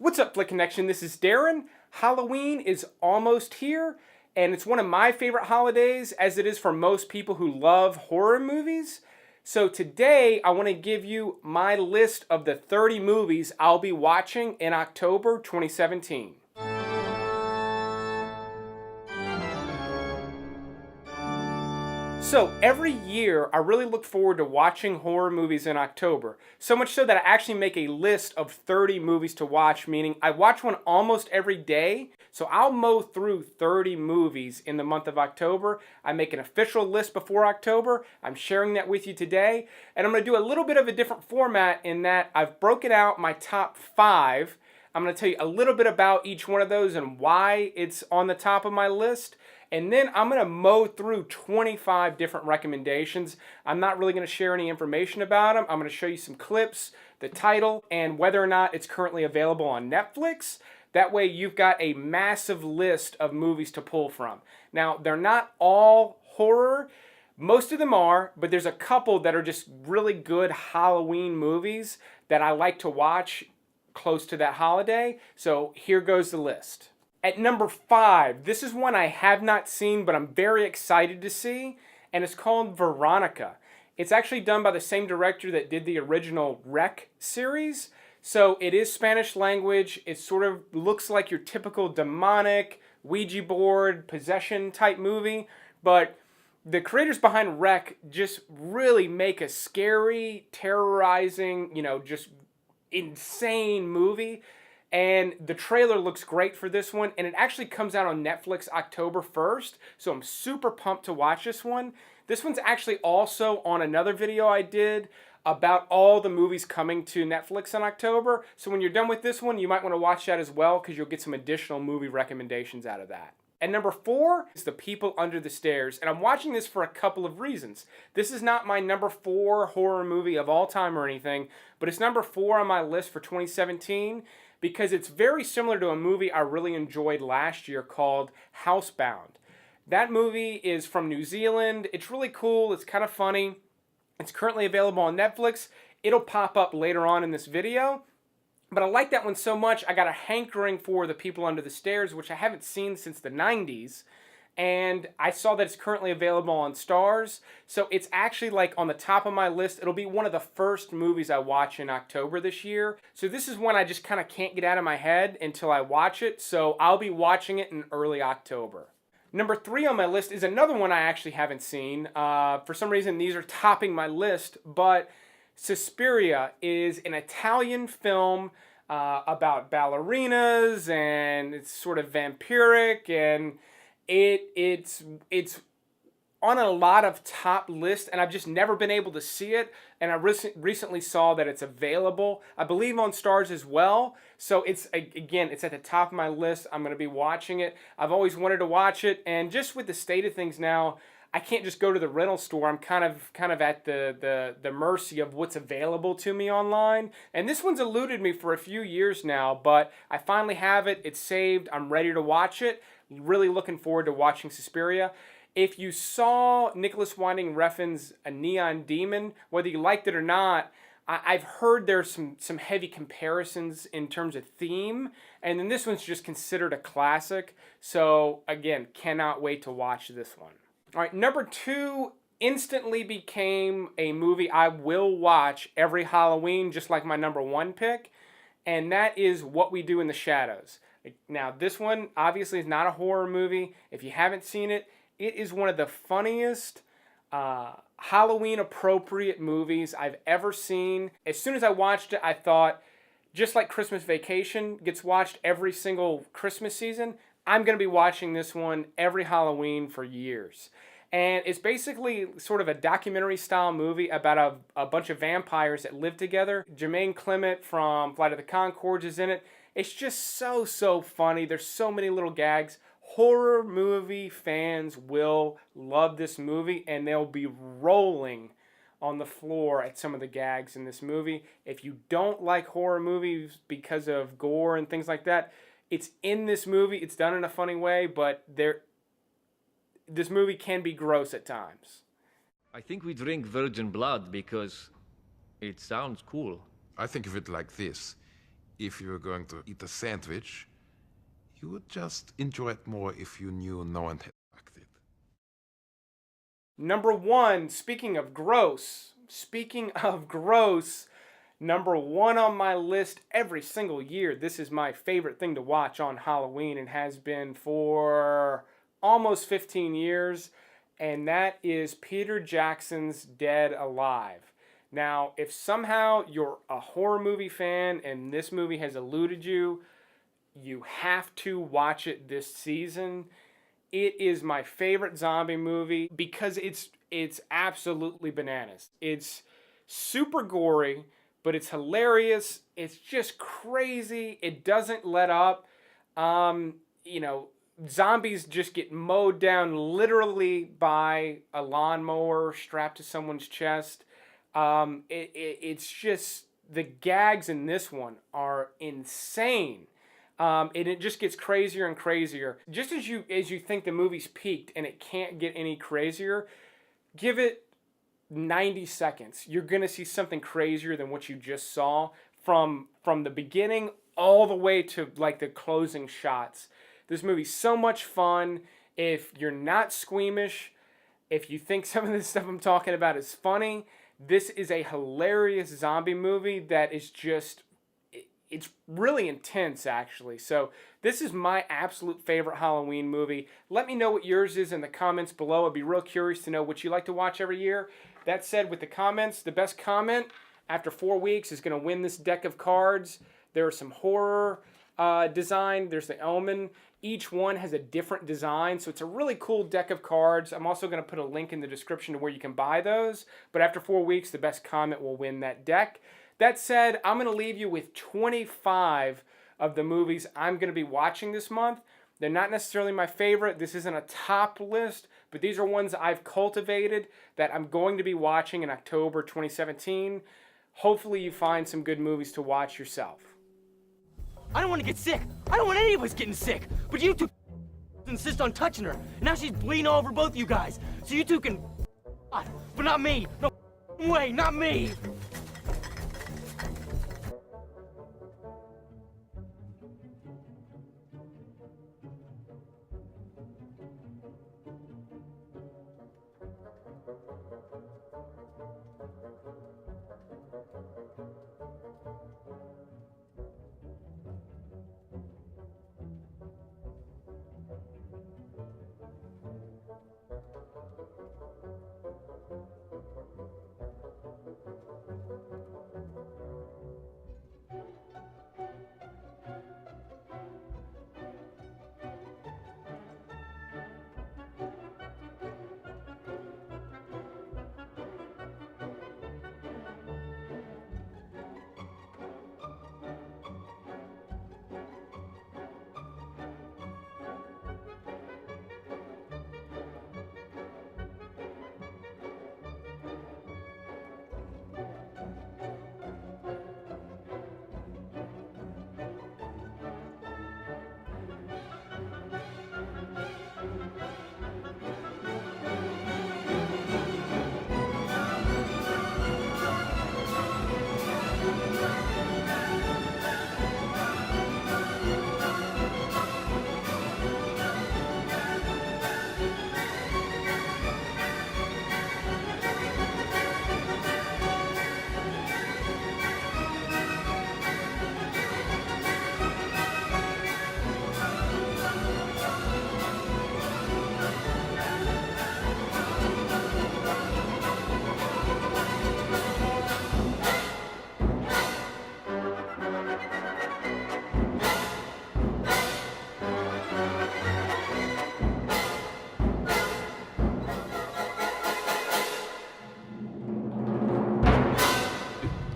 What's up, Flick Connection? This is Darren. Halloween is almost here, and it's one of my favorite holidays, as it is for most people who love horror movies. So today, I want to give you my list of the 30 movies I'll be watching in October 2017. So every year, I really look forward to watching horror movies in October. So much so that I actually make a list of 30 movies to watch, meaning I watch one almost every day. So I'll mow through 30 movies in the month of October. I make an official list before October. I'm sharing that with you today. And I'm going to do a little bit of a different format in that I've broken out my top 5. I'm going to tell you a little bit about each one of those and why it's on the top of my list. And then I'm going to mow through 25 different recommendations. I'm not really going to share any information about them. I'm going to show you some clips, the title, and whether or not it's currently available on Netflix. That way you've got a massive list of movies to pull from. Now, they're not all horror. Most of them are, but there's a couple that are just really good Halloween movies that I like to watch close to that holiday. So here goes the list. At number 5, this is one I have not seen, but I'm very excited to see, and it's called Veronica. It's actually done by the same director that did the original Rec series, so it is Spanish language. It sort of looks like your typical demonic, Ouija board, possession type movie, but the creators behind Rec just really make a scary, terrorizing, just insane movie. And the trailer looks great for this one, and it actually comes out on Netflix October 1st, so I'm super pumped to watch this one. This one's actually also on another video I did about all the movies coming to Netflix in October, so when you're done with this one, you might want to watch that as well, because you'll get some additional movie recommendations out of that. And number 4 is The People Under the Stairs, and I'm watching this for a couple of reasons. This is not my number 4 horror movie of all time or anything, but it's number 4 on my list for 2017, because it's very similar to a movie I really enjoyed last year called Housebound. That movie is from New Zealand. It's really cool. It's kind of funny. It's currently available on Netflix. It'll pop up later on in this video. But I like that one so much, I got a hankering for The People Under the Stairs, which I haven't seen since the 90s. And I saw that it's currently available on Stars, so it's actually like on the top of my list. It'll be one of the first movies I watch in October this year. So this is one I just kind of can't get out of my head until I watch it, so I'll be watching it in early October. Number 3 on my list is another one I actually haven't seen. For some reason, these are topping my list, but Suspiria is an Italian film about ballerinas, and it's sort of vampiric, and it's on a lot of top lists, and I've just never been able to see it, and I recently saw that it's available, I believe, on Stars as well. So it's, again, it's at the top of my list. I'm going to be watching it. I've always wanted to watch it, and just with the state of things now, I can't just go to the rental store. I'm kind of at the mercy of what's available to me online. And this one's eluded me for a few years now, but I finally have it. It's saved. I'm ready to watch it. Really looking forward to watching Suspiria. If you saw Nicholas Winding Refn's A Neon Demon, whether you liked it or not, I've heard there's some heavy comparisons in terms of theme, and then this one's just considered a classic. So again, cannot wait to watch this one. All right, number 2 instantly became a movie I will watch every Halloween, just like my number 1 pick, and that is What We Do in the Shadows. Now, this one obviously is not a horror movie. If you haven't seen it, it is one of the funniest Halloween-appropriate movies I've ever seen. As soon as I watched it, I thought, just like Christmas Vacation gets watched every single Christmas season, I'm going to be watching this one every Halloween for years. And it's basically sort of a documentary-style movie about a bunch of vampires that live together. Jermaine Clement from Flight of the Conchords is in it. It's just so funny. There's so many little gags. Horror movie fans will love this movie, and they'll be rolling on the floor at some of the gags in this movie. If you don't like horror movies because of gore and things like that, it's in this movie. It's done in a funny way, but this movie can be gross at times. I think we drink virgin blood because it sounds cool. I think of it like this. if you're going to eat a sandwich, you would just enjoy it more if you knew no one had packed it. Number one, speaking of gross, number one on my list every single year. This is my favorite thing to watch on Halloween and has been for almost 15 years, and that is Peter Jackson's Dead Alive. Now, if somehow you're a horror movie fan and this movie has eluded you, you have to watch it this season. It is my favorite zombie movie because it's absolutely bananas. It's super gory, but it's hilarious. It's just crazy. It doesn't let up. You know, zombies just get mowed down literally by a lawnmower strapped to someone's chest. It's just, the gags in this one are insane. And it just gets crazier and crazier. Just as you think the movie's peaked and it can't get any crazier, give it 90 seconds. You're gonna see something crazier than what you just saw from the beginning all the way to like the closing shots. This movie's so much fun. If you're not squeamish, if you think some of this stuff I'm talking about is funny, this is a hilarious zombie movie that is just, it's really intense, actually. So this is my absolute favorite Halloween movie. Let me know what yours is in the comments below. I'd be real curious to know what you like to watch every year. That said, with the comments, the best comment after 4 weeks is going to win this deck of cards. There are some horror design. There's the Omen. Each one has a different design, so it's a really cool deck of cards. I'm also going to put a link in the description to where you can buy those. But after 4 weeks, the best comment will win that deck. That said, I'm going to leave you with 25 of the movies I'm going to be watching this month. They're not necessarily my favorite. This isn't a top list, but these are ones I've cultivated that I'm going to be watching in October 2017. Hopefully you find some good movies to watch yourself. I don't want to get sick. I don't want any of us getting sick. But you two insist on touching her. Now she's bleeding all over both you guys. So you two can... But not me. No way, not me.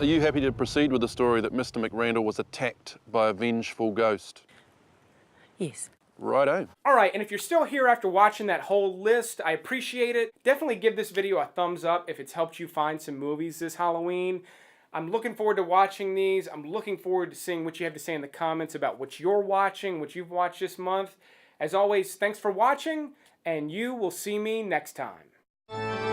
Are you happy to proceed with the story that Mr. McRandall was attacked by a vengeful ghost? Yes. Righto. All right, and if you're still here after watching that whole list, I appreciate it. Definitely give this video a thumbs up if it's helped you find some movies this Halloween. I'm looking forward to watching these. I'm looking forward to seeing what you have to say in the comments about what you're watching, what you've watched this month. As always, thanks for watching, and you will see me next time.